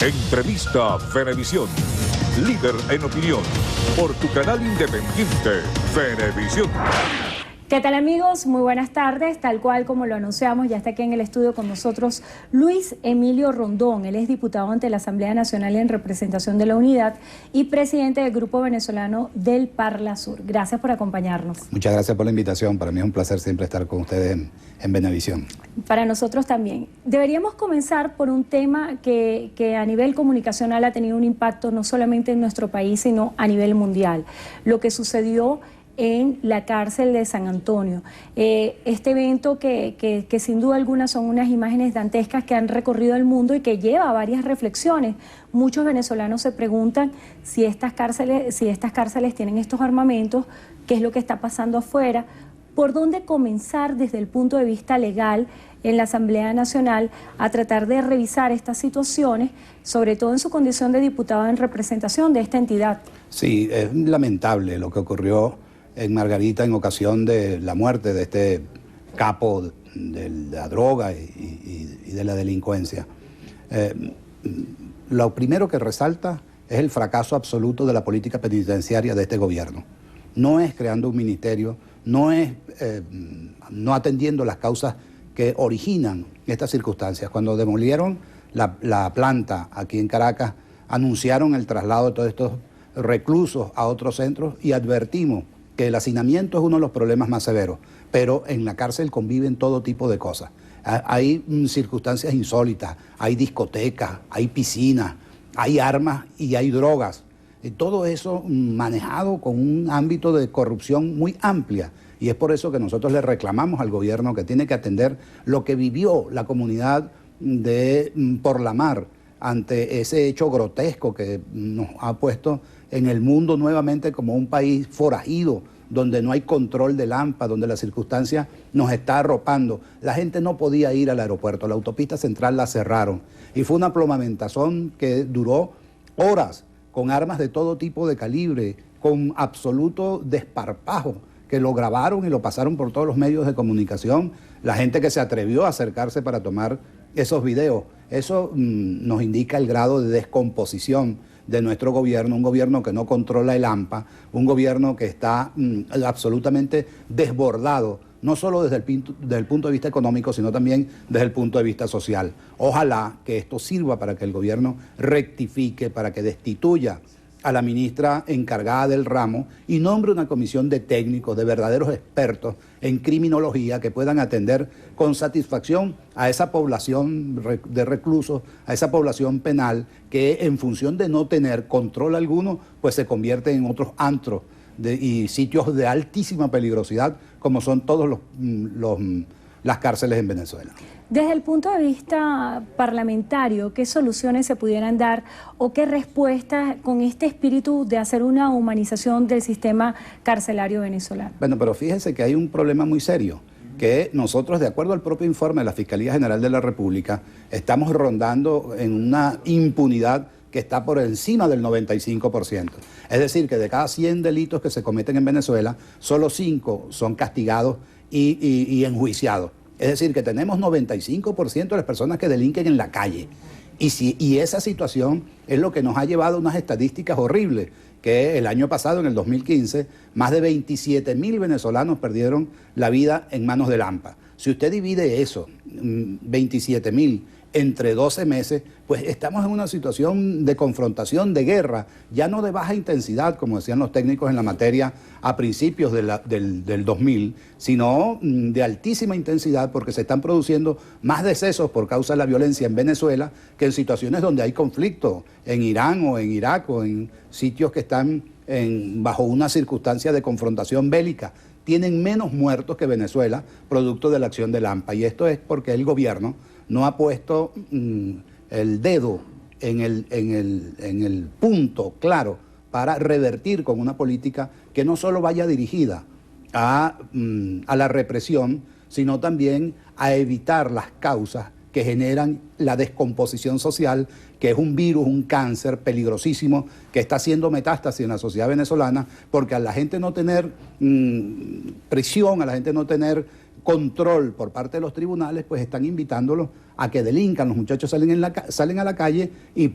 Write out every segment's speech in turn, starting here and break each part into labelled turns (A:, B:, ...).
A: Entrevista Venevisión. Líder en opinión. Por tu canal independiente, Venevisión.
B: ¿Qué tal, amigos? Muy buenas tardes. Tal cual como lo anunciamos, ya está aquí en el estudio con nosotros Luis Emilio Rondón. Él es diputado ante la Asamblea Nacional en representación de la Unidad y presidente del Grupo Venezolano del Parla Sur. Gracias por acompañarnos.
C: Muchas gracias por la invitación. Para mí es un placer siempre estar con ustedes en Venevisión.
B: Para nosotros también. Deberíamos comenzar por un tema que a nivel comunicacional ha tenido un impacto no solamente en nuestro país, sino a nivel mundial. Lo que sucedió en la cárcel de San Antonio. Este evento que sin duda alguna son unas imágenes dantescas que han recorrido el mundo y que lleva a varias reflexiones. Muchos venezolanos se preguntan si estas cárceles tienen estos armamentos, qué es lo que está pasando afuera, por dónde comenzar desde el punto de vista legal en la Asamblea Nacional a tratar de revisar estas situaciones, sobre todo en su condición de diputado en representación de esta entidad.
C: Sí, es lamentable lo que ocurrió en Margarita en ocasión de la muerte de este capo de la droga y de la delincuencia. Lo primero que resalta es el fracaso absoluto de la política penitenciaria de este gobierno. No es creando un ministerio, no es no atendiendo las causas que originan estas circunstancias. Cuando demolieron la planta aquí en Caracas, anunciaron el traslado de todos estos reclusos a otros centros y advertimos que el hacinamiento es uno de los problemas más severos, pero en la cárcel conviven todo tipo de cosas. Hay circunstancias insólitas, hay discotecas, hay piscinas, hay armas y hay drogas. Y todo eso manejado con un ámbito de corrupción muy amplia. Y es por eso que nosotros le reclamamos al gobierno que tiene que atender lo que vivió la comunidad de Porlamar ante ese hecho grotesco que nos ha puesto en el mundo nuevamente como un país forajido, donde no hay control del AMPA, donde la circunstancia nos está arropando. La gente no podía ir al aeropuerto, la autopista central la cerraron y fue una plomamentazón que duró horas, con armas de todo tipo de calibre, con absoluto desparpajo, que lo grabaron y lo pasaron por todos los medios de comunicación, la gente que se atrevió a acercarse para tomar esos videos. Eso nos indica el grado de descomposición de nuestro gobierno, un gobierno que no controla el AMPA, un gobierno que está absolutamente desbordado, no solo desde el punto de vista económico, sino también desde el punto de vista social. Ojalá que esto sirva para que el gobierno rectifique, para que destituya a la ministra encargada del ramo y nombre una comisión de técnicos, de verdaderos expertos en criminología que puedan atender con satisfacción a esa población de reclusos, a esa población penal que en función de no tener control alguno, pues se convierte en otros antros y sitios de altísima peligrosidad como son todos las cárceles en Venezuela.
B: Desde el punto de vista parlamentario, ¿qué soluciones se pudieran dar o qué respuestas con este espíritu de hacer una humanización del sistema carcelario venezolano?
C: Bueno, pero fíjese que hay un problema muy serio, que nosotros, de acuerdo al propio informe de la Fiscalía General de la República, estamos rondando en una impunidad que está por encima del 95%. Es decir, que de cada 100 delitos que se cometen en Venezuela, solo 5 son castigados y enjuiciados. Es decir, que tenemos 95% de las personas que delinquen en la calle. Y esa situación es lo que nos ha llevado a unas estadísticas horribles, que el año pasado, en el 2015, más de 27.000 venezolanos perdieron la vida en manos del AMPA. Si usted divide eso, 27.000, entre 12 meses, pues estamos en una situación de confrontación, de guerra, ya no de baja intensidad, como decían los técnicos en la materia a principios del 2000, sino de altísima intensidad porque se están produciendo más decesos por causa de la violencia en Venezuela que en situaciones donde hay conflicto, en Irán o en Irak o en sitios que están bajo una circunstancia de confrontación bélica. Tienen menos muertos que Venezuela, producto de la acción del AMPA. Y esto es porque el gobierno no ha puesto el dedo en el punto claro para revertir con una política que no solo vaya dirigida a la represión, sino también a evitar las causas que generan la descomposición social, que es un virus, un cáncer peligrosísimo que está haciendo metástasis en la sociedad venezolana, porque a la gente no tener prisión, a la gente no tener control por parte de los tribunales, pues están invitándolos a que delincan. Los muchachos salen a la calle y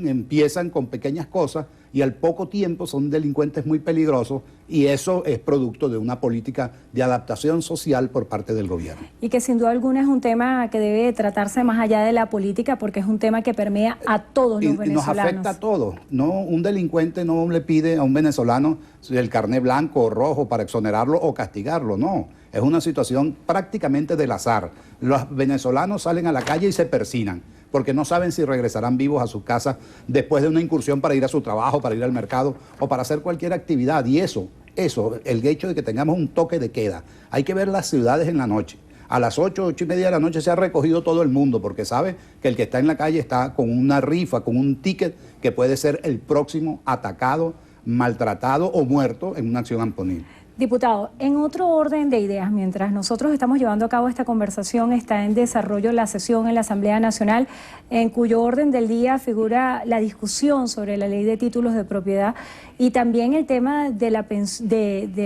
C: empiezan con pequeñas cosas y al poco tiempo son delincuentes muy peligrosos, y eso es producto de una política de adaptación social por parte del gobierno.
B: Y que sin duda alguna es un tema que debe tratarse más allá de la política, porque es un tema que permea a todos los venezolanos.
C: Nos afecta a todos. No, un delincuente no le pide a un venezolano el carné blanco o rojo para exonerarlo o castigarlo, no. Es una situación prácticamente del azar. Los venezolanos salen a la calle y se persinan, porque no saben si regresarán vivos a sus casas después de una incursión para ir a su trabajo, para ir al mercado o para hacer cualquier actividad. Y eso, el hecho de que tengamos un toque de queda. Hay que ver las ciudades en la noche. A las 8:30 de la noche se ha recogido todo el mundo, porque sabe que el que está en la calle está con una rifa, con un ticket que puede ser el próximo atacado, maltratado o muerto en una acción amponil.
B: Diputado, en otro orden de ideas, mientras nosotros estamos llevando a cabo esta conversación, está en desarrollo la sesión en la Asamblea Nacional, en cuyo orden del día figura la discusión sobre la ley de títulos de propiedad y también el tema de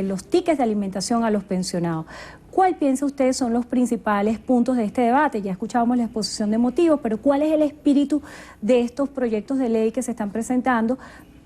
B: los tickets de alimentación a los pensionados. ¿Cuál piensa usted son los principales puntos de este debate? Ya escuchábamos la exposición de motivos, pero ¿cuál es el espíritu de estos proyectos de ley que se están presentando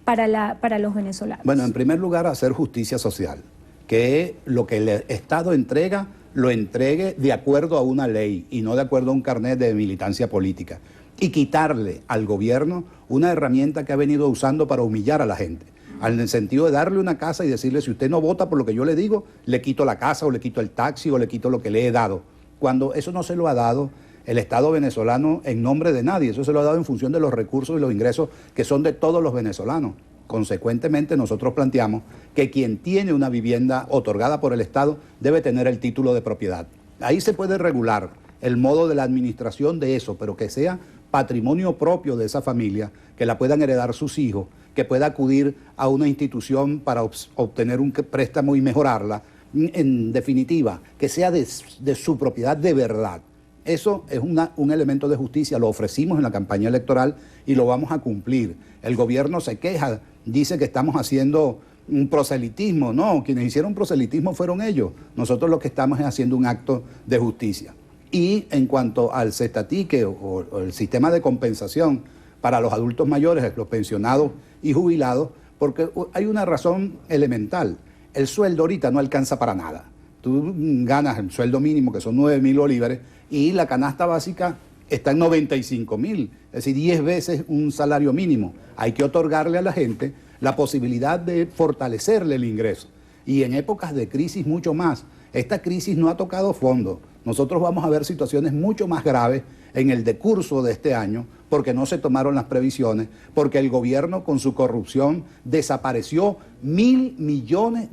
B: para los venezolanos?
C: Bueno, en primer lugar, hacer justicia social. Que lo que el Estado entrega, lo entregue de acuerdo a una ley y no de acuerdo a un carnet de militancia política. Y quitarle al gobierno una herramienta que ha venido usando para humillar a la gente. En el sentido de darle una casa y decirle, si usted no vota por lo que yo le digo, le quito la casa o le quito el taxi o le quito lo que le he dado. Cuando eso no se lo ha dado el Estado venezolano en nombre de nadie, eso se lo ha dado en función de los recursos y los ingresos que son de todos los venezolanos. Consecuentemente, nosotros planteamos que quien tiene una vivienda otorgada por el Estado debe tener el título de propiedad. Ahí se puede regular el modo de la administración de eso, pero que sea patrimonio propio de esa familia, que la puedan heredar sus hijos, que pueda acudir a una institución para obtener un préstamo y mejorarla. En definitiva, que sea de su propiedad de verdad. Eso es un elemento de justicia, lo ofrecimos en la campaña electoral y lo vamos a cumplir. El gobierno se queja, dice que estamos haciendo un proselitismo. No, quienes hicieron proselitismo fueron ellos. Nosotros lo que estamos es haciendo un acto de justicia. Y en cuanto al cestatique o el sistema de compensación para los adultos mayores, los pensionados y jubilados, porque hay una razón elemental. El sueldo ahorita no alcanza para nada. Tú ganas el sueldo mínimo, que son 9.000 bolívares, y la canasta básica está en 95.000, es decir, 10 veces un salario mínimo. Hay que otorgarle a la gente la posibilidad de fortalecerle el ingreso. Y en épocas de crisis mucho más. Esta crisis no ha tocado fondo. Nosotros vamos a ver situaciones mucho más graves en el decurso de este año, porque no se tomaron las previsiones, porque el gobierno con su corrupción desapareció 1.000 millones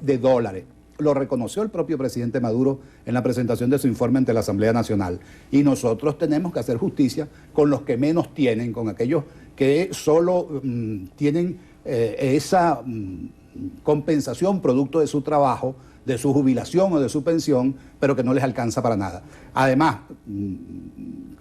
C: de dólares. Lo reconoció el propio presidente Maduro en la presentación de su informe ante la Asamblea Nacional. Y nosotros tenemos que hacer justicia con los que menos tienen, con aquellos que solo tienen esa compensación producto de su trabajo, de su jubilación o de su pensión, pero que no les alcanza para nada. Además,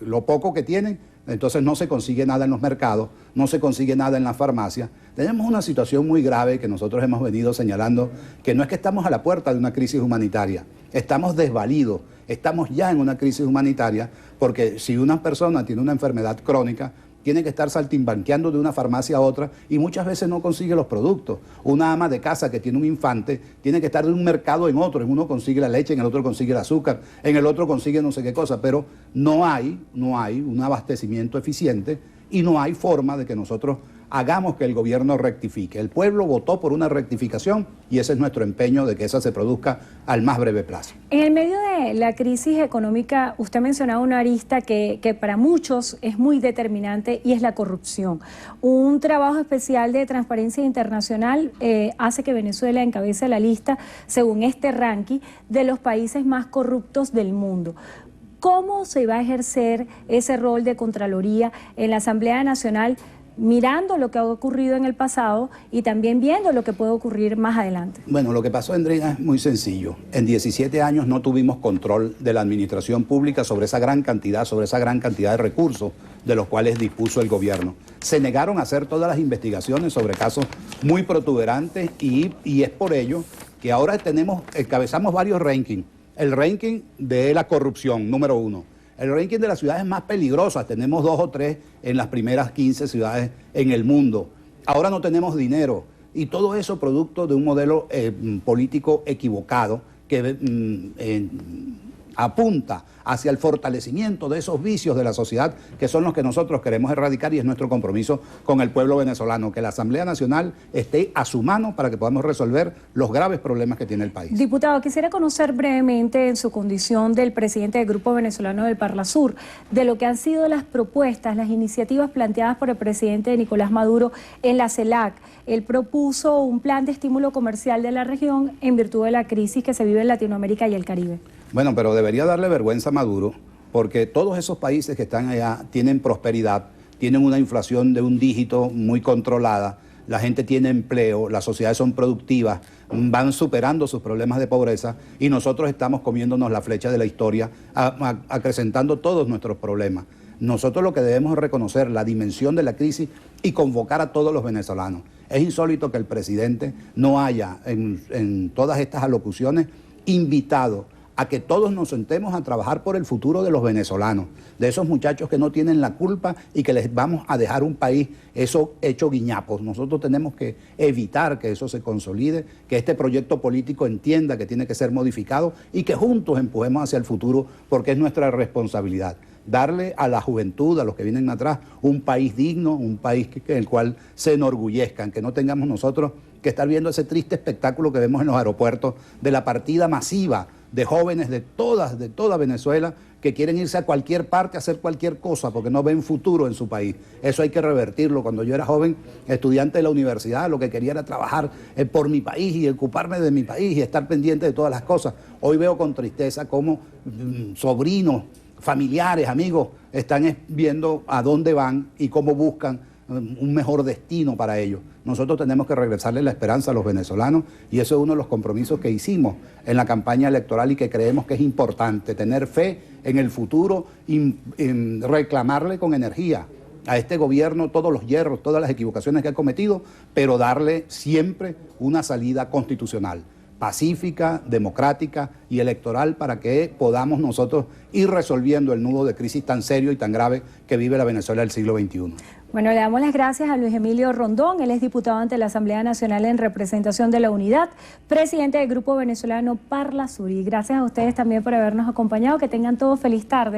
C: lo poco que tienen, entonces no se consigue nada en los mercados, no se consigue nada en las farmacias. Tenemos una situación muy grave que nosotros hemos venido señalando, que no es que estamos a la puerta de una crisis humanitaria, estamos desvalidos, estamos ya en una crisis humanitaria, porque si una persona tiene una enfermedad crónica, tiene que estar saltimbanqueando de una farmacia a otra y muchas veces no consigue los productos. Una ama de casa que tiene un infante tiene que estar de un mercado en otro. En uno consigue la leche, en el otro consigue el azúcar, en el otro consigue no sé qué cosa, pero no hay un abastecimiento eficiente y no hay forma de que nosotros hagamos que el gobierno rectifique. El pueblo votó por una rectificación y ese es nuestro empeño de que esa se produzca al más breve plazo.
B: En el medio de la crisis económica, usted mencionaba una arista que para muchos es muy determinante y es la corrupción. Un trabajo especial de Transparencia Internacional hace que Venezuela encabece la lista, según este ranking, de los países más corruptos del mundo. ¿Cómo se va a ejercer ese rol de Contraloría en la Asamblea Nacional, mirando lo que ha ocurrido en el pasado y también viendo lo que puede ocurrir más adelante?
C: Bueno, lo que pasó, Andrea, es muy sencillo. En 17 años no tuvimos control de la administración pública sobre esa gran cantidad de recursos de los cuales dispuso el gobierno. Se negaron a hacer todas las investigaciones sobre casos muy protuberantes y es por ello que ahora encabezamos varios rankings. el ranking de la corrupción, número 1. El ranking de las ciudades más peligrosas, tenemos 2 o 3 en las primeras 15 ciudades en el mundo. Ahora no tenemos dinero y todo eso producto de un modelo político equivocado que apunta hacia el fortalecimiento de esos vicios de la sociedad que son los que nosotros queremos erradicar y es nuestro compromiso con el pueblo venezolano, que la Asamblea Nacional esté a su mano para que podamos resolver los graves problemas que tiene el país.
B: Diputado, quisiera conocer brevemente en su condición del presidente del Grupo Venezolano del Parlasur, de lo que han sido las propuestas, las iniciativas planteadas por el presidente Nicolás Maduro en la CELAC. Él propuso un plan de estímulo comercial de la región en virtud de la crisis que se vive en Latinoamérica y el Caribe.
C: Bueno, pero debería darle vergüenza a Maduro, porque todos esos países que están allá tienen prosperidad, tienen una inflación de un dígito muy controlada, la gente tiene empleo, las sociedades son productivas, van superando sus problemas de pobreza y nosotros estamos comiéndonos la flecha de la historia, acrecentando todos nuestros problemas. Nosotros lo que debemos es reconocer la dimensión de la crisis y convocar a todos los venezolanos. Es insólito que el presidente no haya en todas estas alocuciones invitado a que todos nos sentemos a trabajar por el futuro de los venezolanos, de esos muchachos que no tienen la culpa y que les vamos a dejar un país eso hecho guiñapos. Nosotros tenemos que evitar que eso se consolide, que este proyecto político entienda que tiene que ser modificado y que juntos empujemos hacia el futuro porque es nuestra responsabilidad. Darle a la juventud, a los que vienen atrás, un país digno, un país en el cual se enorgullezcan, que no tengamos nosotros que estar viendo ese triste espectáculo que vemos en los aeropuertos de la partida masiva de jóvenes de toda Venezuela que quieren irse a cualquier parte a hacer cualquier cosa porque no ven futuro en su país. Eso hay que revertirlo. Cuando yo era joven, estudiante de la universidad, lo que quería era trabajar por mi país y ocuparme de mi país y estar pendiente de todas las cosas. Hoy veo con tristeza cómo sobrinos, familiares, amigos, están viendo a dónde van y cómo buscan un mejor destino para ellos. Nosotros tenemos que regresarle la esperanza a los venezolanos y eso es uno de los compromisos que hicimos en la campaña electoral y que creemos que es importante, tener fe en el futuro y reclamarle con energía a este gobierno todos los hierros, todas las equivocaciones que ha cometido, pero darle siempre una salida constitucional, pacífica, democrática y electoral para que podamos nosotros ir resolviendo el nudo de crisis tan serio y tan grave que vive la Venezuela del siglo XXI.
B: Bueno, le damos las gracias a Luis Emilio Rondón, él es diputado ante la Asamblea Nacional en representación de la Unidad, presidente del Grupo Venezolano Parlasur. Y gracias a ustedes también por habernos acompañado, que tengan todos feliz tarde.